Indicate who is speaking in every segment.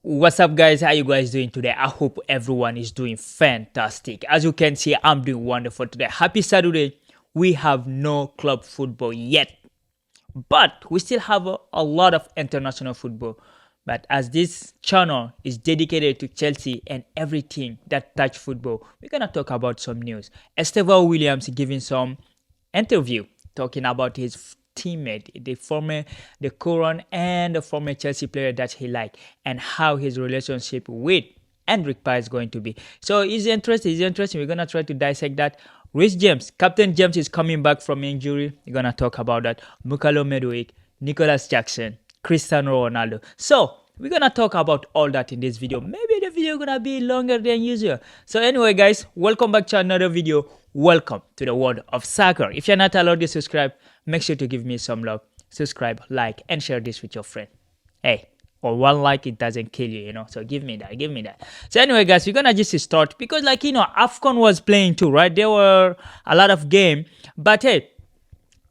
Speaker 1: What's up, guys? How you guys doing today? I hope everyone is doing fantastic. As you can see, I'm doing wonderful today. Happy Saturday. We have no club football yet, but we still have a lot of international football. But as this channel is dedicated to Chelsea and everything that touch football, we're gonna talk about some news. Estevan Williams giving some interview talking about his teammate, the current and the former Chelsea player that he liked, and how his relationship with Hendrik Pie is going to be. So it's interesting. We're gonna try to dissect that. Rhys James, Captain James is coming back from injury. We're gonna talk about that. Mudryk, Nicholas Jackson, Cristiano Ronaldo. So we're gonna talk about all that in this video. Maybe the video gonna be longer than usual. So anyway, guys, welcome back to another video. Welcome to the world of soccer. If you're not allowed to subscribe, make sure to give me some love. Subscribe, like, and share this with your friend. Hey, or one like, it doesn't kill you, so give me that. So anyway, guys, we're gonna just start because AFCON was playing too, right? There were a lot of game, but hey,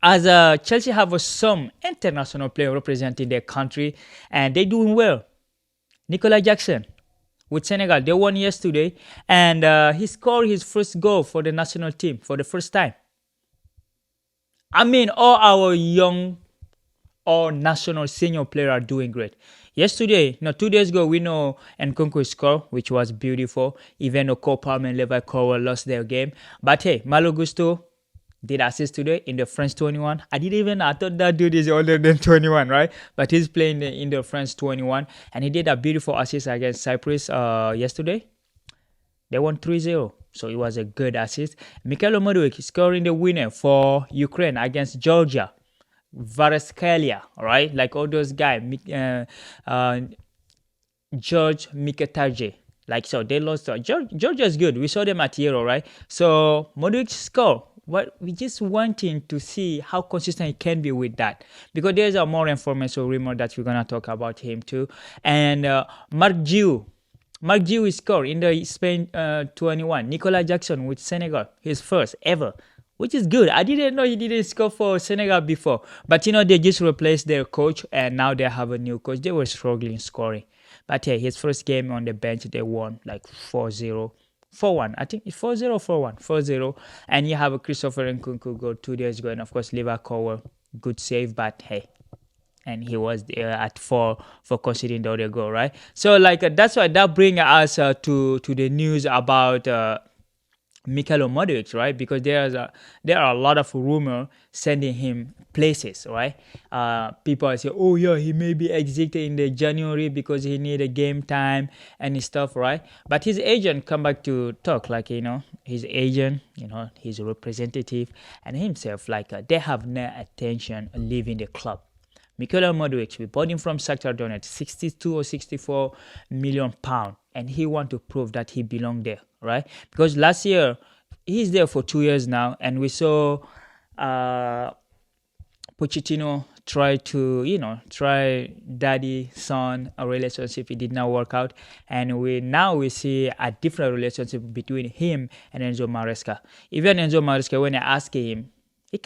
Speaker 1: as Chelsea have some international player representing their country and they doing well. Nicholas Jackson with Senegal, they won yesterday, and he scored his first goal for the national team for the first time. I mean, all our young or national senior players are doing great. Yesterday, 2 days ago, we know Nkunku scored, which was beautiful. Even though Cole Palmer and Levi Colwill lost their game. But hey, Malo did assist today in the French 21. I thought that dude is older than 21, right? But he's playing in the French 21. And he did a beautiful assist against Cyprus yesterday. They won 3-0. So it was a good assist. Mudryk scoring the winner for Ukraine against Georgia. Varaskelia, right? Like all those guys. George Mikataje. So they lost. Georgia's good. We saw them at Euro, right? So Mudryk scored. But we just wanting to see how consistent he can be with that. Because there's a more information rumor that we're going to talk about him too. And Mark Giu scored in the Spain 21. Nicolas Jackson with Senegal, his first ever. Which is good. I didn't know he didn't score for Senegal before. But they just replaced their coach and now they have a new coach. They were struggling scoring. But hey, his first game on the bench, they won like 4-0. 4-1, I think it's 4-0, 4-1, 4-0. And you have a Christopher Nkunku goal 2 days ago, and of course Levi Colwill, good save, but hey, and he was there at 4 for conceding the other goal, right? So that's why that brings us to the news about Mudryk, right? Because there are a lot of rumors sending him places, right? People say, oh yeah, he may be exited in the January because he need a game time and stuff, right? But his agent come back to talk, his agent, his representative and himself, they have no attention leaving the club. Mudryk, we bought him from Shakhtar Donetsk, 62 or 64 million pounds, and he want to prove that he belonged there, right? Because last year, he's there for 2 years now, and we saw Pochettino try daddy-son relationship. It did not work out, and we see a different relationship between him and Enzo Maresca. Even Enzo Maresca, when I asked him,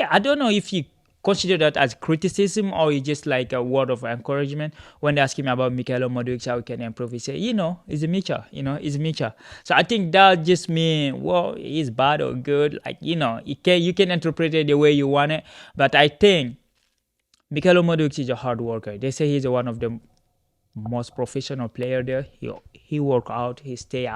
Speaker 1: I don't know if he consider that as criticism or it's just like a word of encouragement. When they ask him about Mudryk, how he can improve, he say, it's a mutual, it's mutual. So I think that just means, well, he's bad or good. You can interpret it the way you want it. But I think Mudryk is a hard worker. They say he's one of the most professional player there. He work out, he stay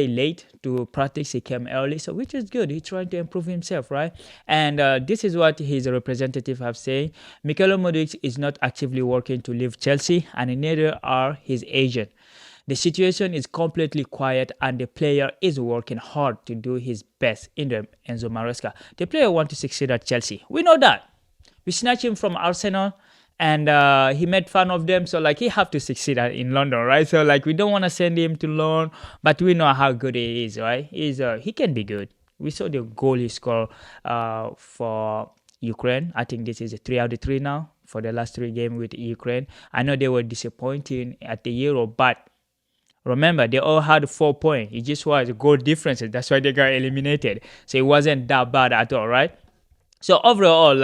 Speaker 1: late to practice. He came early, so which is good. He's trying to improve himself, right? And this is what his representative have said. Mudryk is not actively working to leave Chelsea, and neither are his agent. The situation is completely quiet, and the player is working hard to do his best in the Enzo Maresca. The player wants to succeed at Chelsea. We know that. We snatched him from Arsenal. And he made fun of them, so he have to succeed in London, right? So we don't want to send him to loan, but we know how good he is, right? He can be good. We saw the goal he scored for Ukraine. I think this is a 3 out of 3 now for the last 3 games with Ukraine. I know they were disappointing at the Euro, but remember they all had 4 points. It just was goal differences. That's why they got eliminated. So it wasn't that bad at all, right? So overall,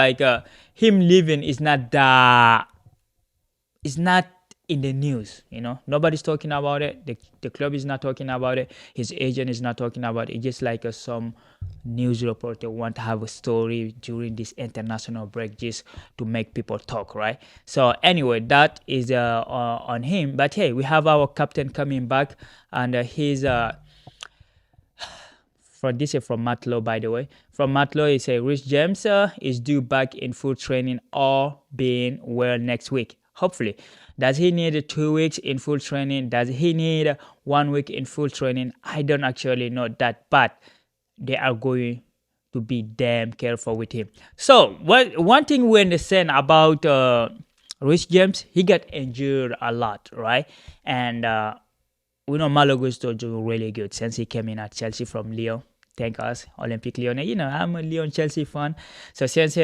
Speaker 1: him leaving is not that it's not in the news. Nobody's talking about it. The club is not talking about it. His agent is not talking about it. It's just like some news reporter want to have a story during this international break just to make people talk, right? So anyway, that is on him. But hey, we have our captain coming back, and he's from this is from Matlow, by the way. From Matlow, he said Rich James is due back in full training, all being well next week. Hopefully. Does he need 2 weeks in full training? Does he need 1 week in full training? I don't actually know that, but they are going to be damn careful with him. So, one thing we understand about Rich James, he got injured a lot, right? And we know Malo Gusto do really good since he came in at Chelsea from Lyon. Thank us, Olympique Lyonnais. I'm a Lyon Chelsea fan. So since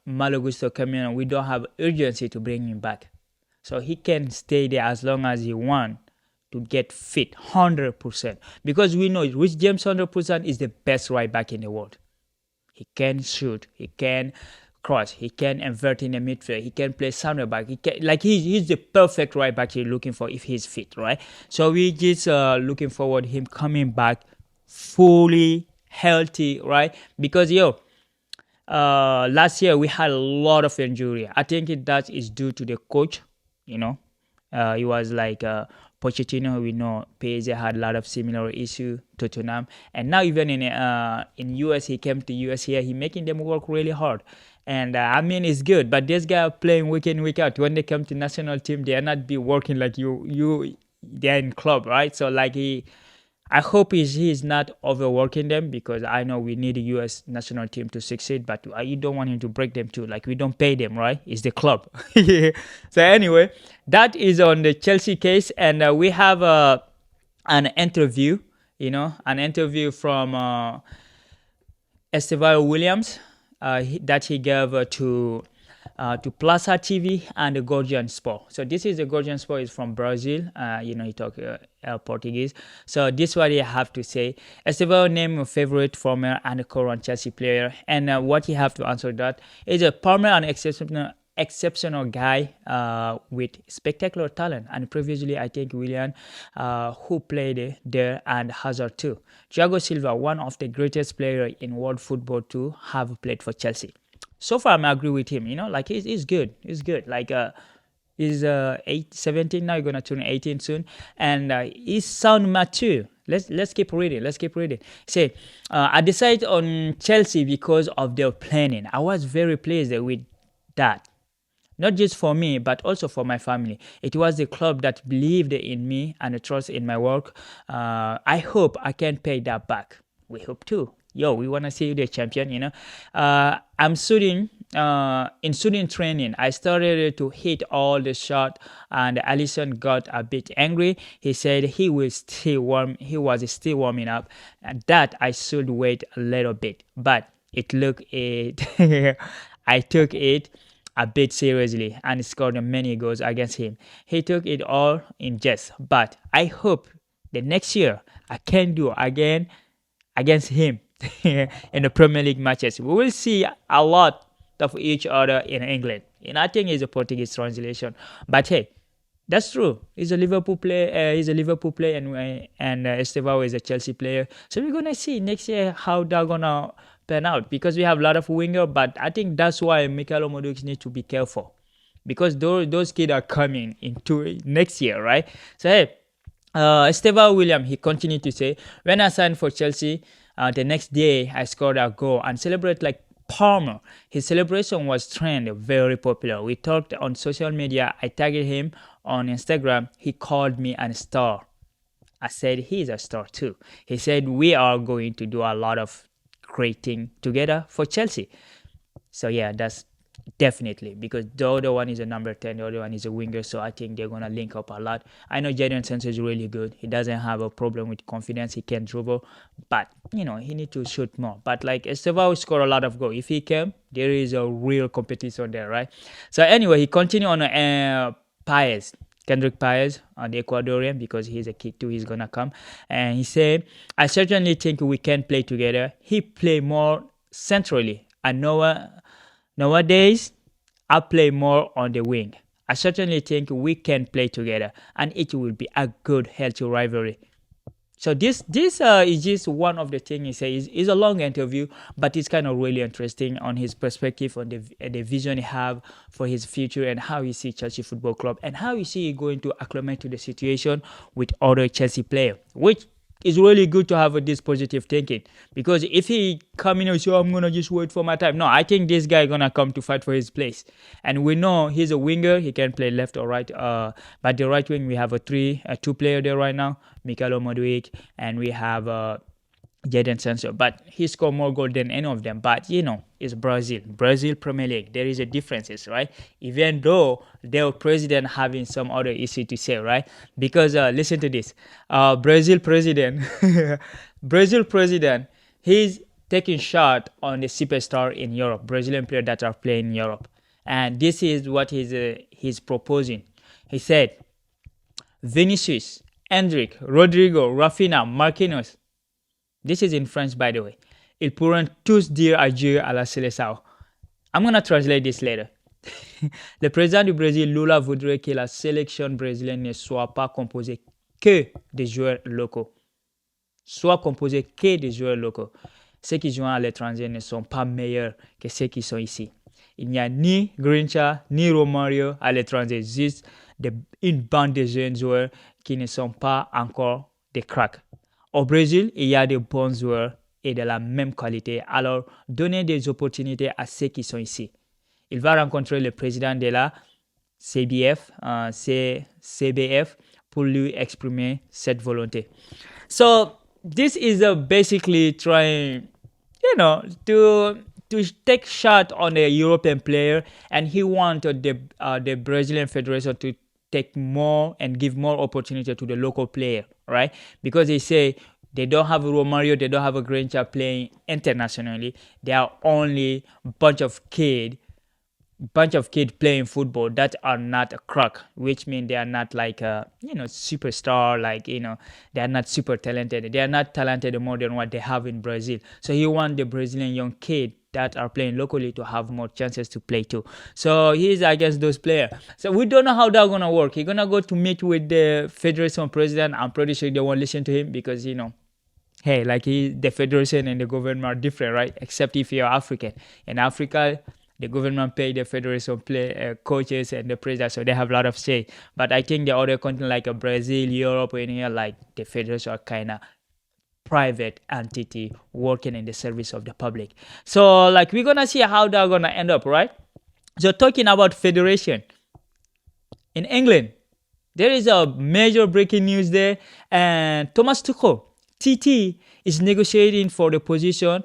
Speaker 1: Malo Gusto came in, we don't have urgency to bring him back. So he can stay there as long as he wants to get fit 100%. Because we know Rich James 100% is the best right back in the world. He can shoot. He can cross. He can invert in the midfield. He can play center back. He's the perfect right back you're looking for if he's fit, right? So we just looking forward him coming back fully healthy, right? Because last year we had a lot of injury. I think that is due to the coach. He was like Pochettino. We know PSG had a lot of similar issue to Tottenham, and now even in US, he came to US here. He making them work really hard, and I mean it's good. But this guy playing week in week out. When they come to national team, they are not be working like you. They're in club, right? So I hope he's not overworking them, because I know we need a U.S. national team to succeed, but you don't want him to break them too. Like, we don't pay them, right? It's the club. So anyway, that is on the Chelsea case, and we have an interview, from Esteban Williams that he gave to Plaza TV and the Guardian Sport. So this is the Guardian Sport is from Brazil. He talk Portuguese. So this is what I have to say. Esteban named a favorite former and current Chelsea player, and what he have to answer that is a former and exceptional guy with spectacular talent. And previously, I think Willian, who played there, and Hazard too. Thiago Silva, one of the greatest players in world football to have played for Chelsea. So far, I agree with him. He's good. He's good. He's 17 now. He's gonna turn 18 soon, and he's sound mature. Let's keep reading. Say, I decided on Chelsea because of their planning. I was very pleased with that. Not just for me, but also for my family. It was the club that believed in me and trust in my work. I hope I can pay that back. We hope too. We want to see you the champion, I'm shooting, in shooting training, I started to hit all the shot, and Allison got a bit angry. He said he was still warming up, and that I should wait a little bit, but I took it a bit seriously and scored many goals against him. He took it all in jest, but I hope the next year I can do again against him in the Premier League matches. We will see a lot of each other in England. And I think it's a Portuguese translation. But hey, that's true. He's a Liverpool player. And Estevao is a Chelsea player. So we're gonna see next year how they're gonna pan out, because we have a lot of winger. But I think that's why Mikel Mudryk needs to be careful, because those kids are coming into next year, right? So hey, Esteban William, he continued to say, when I signed for Chelsea, the next day I scored a goal and celebrated like Palmer. His celebration was trend, very popular. We talked on social media. I tagged him on Instagram. He called me a star. I said he's a star too. He said we are going to do a lot of great things together for Chelsea. So yeah, that's definitely, because the other one is a number 10, the other one is a winger, so I think they're going to link up a lot. I know Jadon Sancho is really good. He doesn't have a problem with confidence. He can dribble, but he needs to shoot more. But like Estevao scored a lot of goals. If he came, there is a real competition there, right? So anyway, he continued on Paez. Kendrick Paez, the Ecuadorian, because he's a kid too, he's gonna come. And he said, I certainly think we can play together. He play more centrally. And nowadays, I play more on the wing. I certainly think we can play together, and it will be a good, healthy rivalry. So this is just one of the things he says. It's a long interview, but it's kind of really interesting on his perspective on the vision he have for his future and how he see Chelsea Football Club and how he see he going to acclimate to the situation with other Chelsea player, which is really good to have this positive thinking. Because if he come in and say, oh, I'm gonna just wait for my time, no, I think this guy gonna come to fight for his place. And we know he's a winger; he can play left or right. But the right wing we have a two player there right now, Mudryk, and we have Jadon Sancho, but he scored more goals than any of them. But it's Brazil Premier League. There is a differences, right? Even though their president having some other issue to say, right? Because listen to this, Brazil president, Brazil president, he's taking shot on the superstar in Europe, Brazilian players that are playing in Europe, and this is what he's proposing. He said, Vinicius, Endrick, Rodrigo, Rafinha, Marquinhos. This is in French, by the way. Ils pourront tous dire adieu à la sélection. I'm going to translate this later. Le président du Brésil, Lula, voudrait que la sélection brésilienne ne soit pas composée que des joueurs locaux. Soit composée que des joueurs locaux. Ceux qui jouent à l'étranger ne sont pas meilleurs que ceux qui sont ici. Il n'y a ni Grincha, ni Romario à l'étranger, juste une bande de jeunes joueurs qui ne sont pas encore des cracks. Au Brésil, il y a de bons joueurs et de la même qualité, alors donnez des opportunités à ceux qui sont ici. Il va rencontrer le président de la CBF pour lui exprimer cette volonté. So, this is basically trying, to take shot on a European player, and he wanted the Brazilian Federation to take more and give more opportunity to the local player, right? Because they say they don't have a Romario, they don't have a Grincha playing internationally. They are only bunch of kids playing football that are not a crack, which means they are not like a superstar, like they are not super talented. They are not talented more than what they have in Brazil. So he wants the Brazilian young kid that are playing locally to have more chances to play too. So he's, I guess, those players. So we don't know how that's gonna work. He's gonna go to meet with the federation president. I'm pretty sure they won't listen to him because hey, like the federation and the government are different, right? Except if you're African. In Africa, the government pay the federation coaches and the president, so they have a lot of say. But I think the other countries like Brazil, Europe, and here, like the federation are kind of private entity working in the service of the public. So like we're gonna see how they're gonna end up, right? So talking about federation in England, there is a major breaking news there, and Thomas Tuchel, TT, is negotiating for the position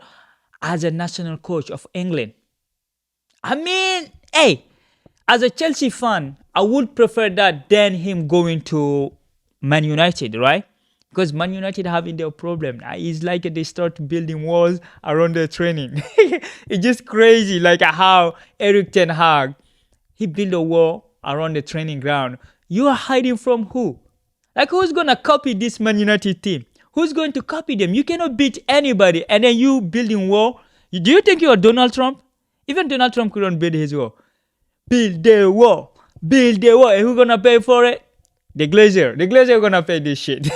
Speaker 1: as a national coach of England. I mean, hey, as a Chelsea fan, I would prefer that than him going to Man United, right? Because Man United having their problem. It's like they start building walls around their training. It's just crazy, like how Eric Ten Hag, he built a wall around the training ground. You are hiding from who? Like who's going to copy this Man United team? Who's going to copy them? You cannot beat anybody and then you building wall. Do you think you are Donald Trump? Even Donald Trump couldn't build his wall. Build the wall. Build the wall. And who's going to pay for it? The Glazer are gonna pay this shit.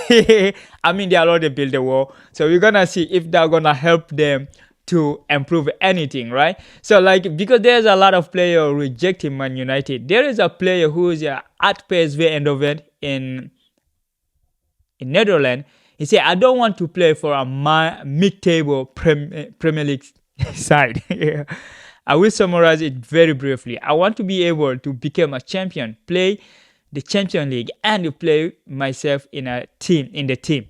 Speaker 1: I mean, they already built the wall, so we're gonna see if they're gonna help them to improve anything, right? So, like, because there's a lot of players rejecting Man United. There is a player who is at PSV Eindhoven in Netherlands. He said, "I don't want to play for a mid-table Premier League side." I will summarize it very briefly. I want to be able to become a champion, play the Champions League, and to play myself in the team.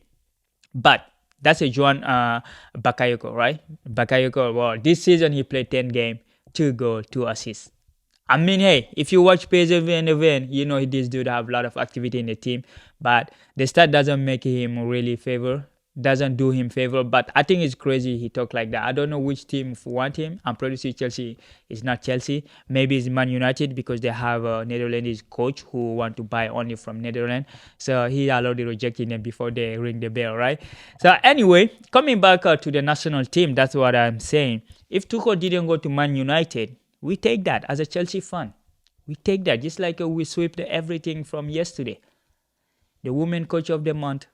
Speaker 1: But that's a Joan Bakayoko, right? Bakayoko, well, this season he played 10 games, 2 goals, 2 assists. I mean, hey, if you watch PSV and event, you know this dude have a lot of activity in the team, but the start doesn't make him really doesn't do him favor. But I think it's crazy he talk like that. I don't know which team want him. I'm pretty sure Chelsea is not Chelsea. Maybe it's Man United because they have a Netherlands coach who want to buy only from Netherlands. So he already rejected them before they ring the bell, right? So anyway, coming back to the national team, that's what I'm saying. If Tuchel didn't go to Man United, we take that as a Chelsea fan. We take that just like we sweep everything from yesterday. The women coach of the month,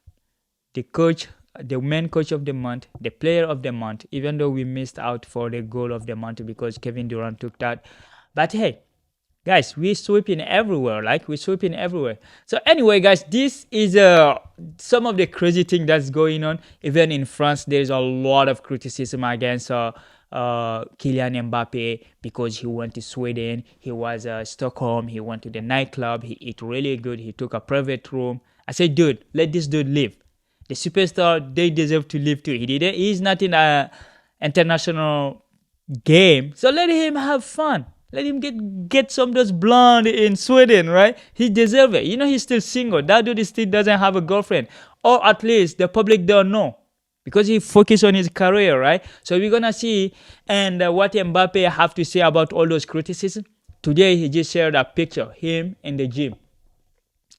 Speaker 1: the coach, the men coach of the month, the player of the month, even though we missed out for the goal of the month because Kevin Durant took that. But hey, guys, we sweeping everywhere, like we sweeping everywhere. So anyway, guys, this is some of the crazy thing that's going on. Even in France, there's a lot of criticism against Kylian Mbappe because he went to Sweden, he was Stockholm, he went to the nightclub, he ate really good, he took a private room. I said, dude, let this dude live. The superstar, they deserve to live too. He didn't. He's not in a international game, so let him have fun. Let him get some of those blonde in Sweden, right? He deserves it. You know, he's still single. That dude still doesn't have a girlfriend, or at least the public don't know because he focused on his career, right? So we're gonna see and what Mbappe have to say about all those criticism. Today he just shared a picture, him in the gym.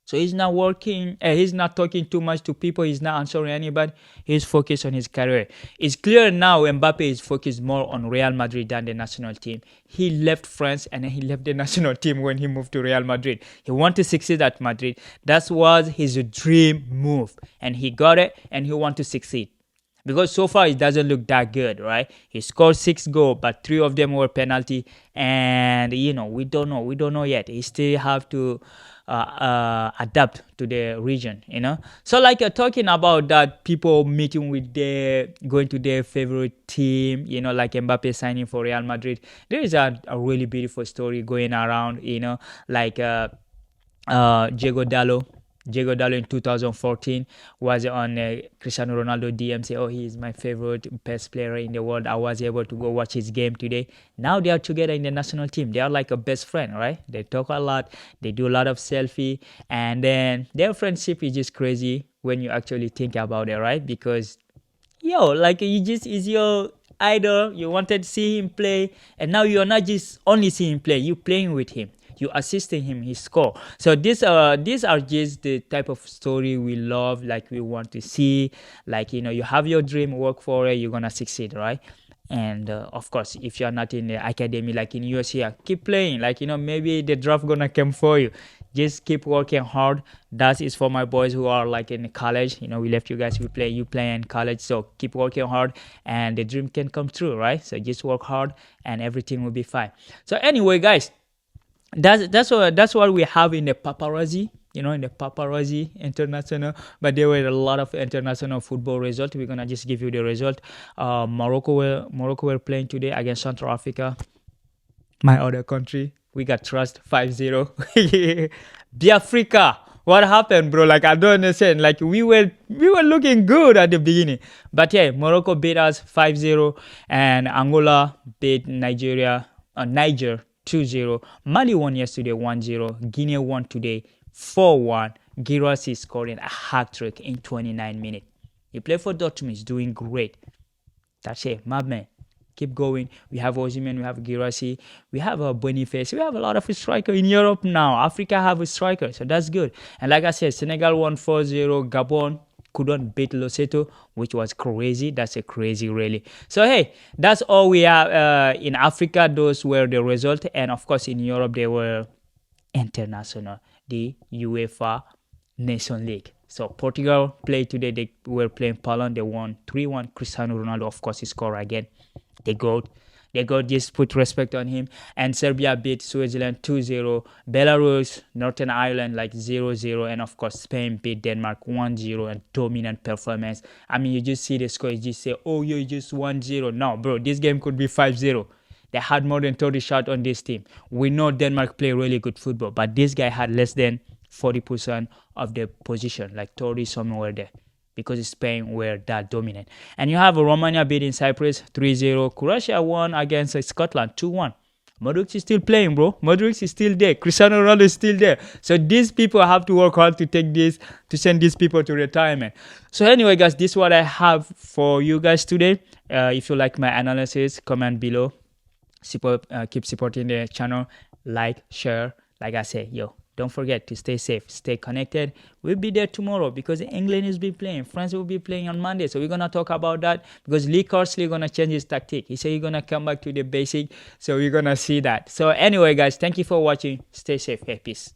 Speaker 1: So he's not working, he's not talking too much to people, he's not answering anybody, he's focused on his career. It's clear now Mbappe is focused more on Real Madrid than the national team. He left France and then he left the national team when he moved to Real Madrid. He wanted to succeed at Madrid. That was his dream move. And he got it and he wants to succeed. Because so far it doesn't look that good, right? He scored 6 goals, but 3 of them were penalty. And, you know, we don't know yet. He still have to adapt to the region, you know. So like talking about that, people meeting with going to their favorite team, you know, like Mbappe signing for Real Madrid. There is a really beautiful story going around, you know, like Diego Dallo in 2014 was on Cristiano Ronaldo DM, say, oh, he is my favorite, best player in the world. I was able to go watch his game today. Now they are together in the national team. They are like a best friend, right? They talk a lot. They do a lot of selfie. And then their friendship is just crazy when you actually think about it, right? Because, like is your idol. You wanted to see him play. And now you're not just only seeing him play. You're playing with him. You assisting him his score. So these are just the type of story we love, like we want to see. Like, you know, you have your dream, work for it, you're gonna succeed, right? And of course, if you're not in the academy like in US here, keep playing. Like, you know, maybe the draft gonna come for you. Just keep working hard. That is for my boys who are like in college. You know, we left you guys, you play in college. So keep working hard and the dream can come true, right? So just work hard and everything will be fine. So anyway, guys, that's what we have in the paparazzi, you know, in the paparazzi international. But there were a lot of international football results. We're gonna just give you the result. Morocco were playing today against Central Africa, my other country. We got trust 5-0. Biafrika, what happened, bro? Like, I don't understand. Like, we were looking good at the beginning, but yeah, Morocco beat us 5-0, and Angola beat Niger 2-0. Mali won yesterday 1-0. Guinea won today 4-1. Girassi scoring a hat-trick in 29 minutes. He played for Dortmund. He's doing great. That's it, my man. Keep going. We have Osimhen, we have Girassi, we have Boniface. We have a lot of strikers in Europe now. Africa have a striker, so that's good. And like I said, Senegal won 4-0. Gabon couldn't beat Lesotho, which was crazy. That's a crazy, really. So hey, that's all we have in Africa. Those were the results, and of course in Europe they were international, the UEFA Nation League. So Portugal played today. They were playing Poland. They won 3-1. Cristiano Ronaldo, of course, he scored again. They got just put respect on him. And Serbia beat Switzerland 2-0. Belarus, Northern Ireland like 0-0. And of course, Spain beat Denmark 1-0 and dominant performance. I mean, you just see the score, you just say, oh, you just 1-0. No, bro, this game could be 5-0. They had more than 30 shots on this team. We know Denmark play really good football, but this guy had less than 40% of the position, like 30 somewhere there, because Spain were that dominant. And you have Romania beating Cyprus 3-0. Croatia won against Scotland 2-1. Mudryk is still playing, bro. Mudryk is still there. Cristiano Ronaldo is still there. So these people have to work hard to send these people to retirement. So anyway, guys, this is what I have for you guys today. If you like my analysis, comment below. Keep supporting the channel. Like, share. Like I say, Don't forget to stay safe, stay connected. We'll be there tomorrow because England is be playing. France will be playing on Monday. So we're gonna talk about that because Lee Carsley gonna change his tactic. He said he's gonna come back to the basic. So we're gonna see that. So anyway, guys, thank you for watching. Stay safe. Hey, peace.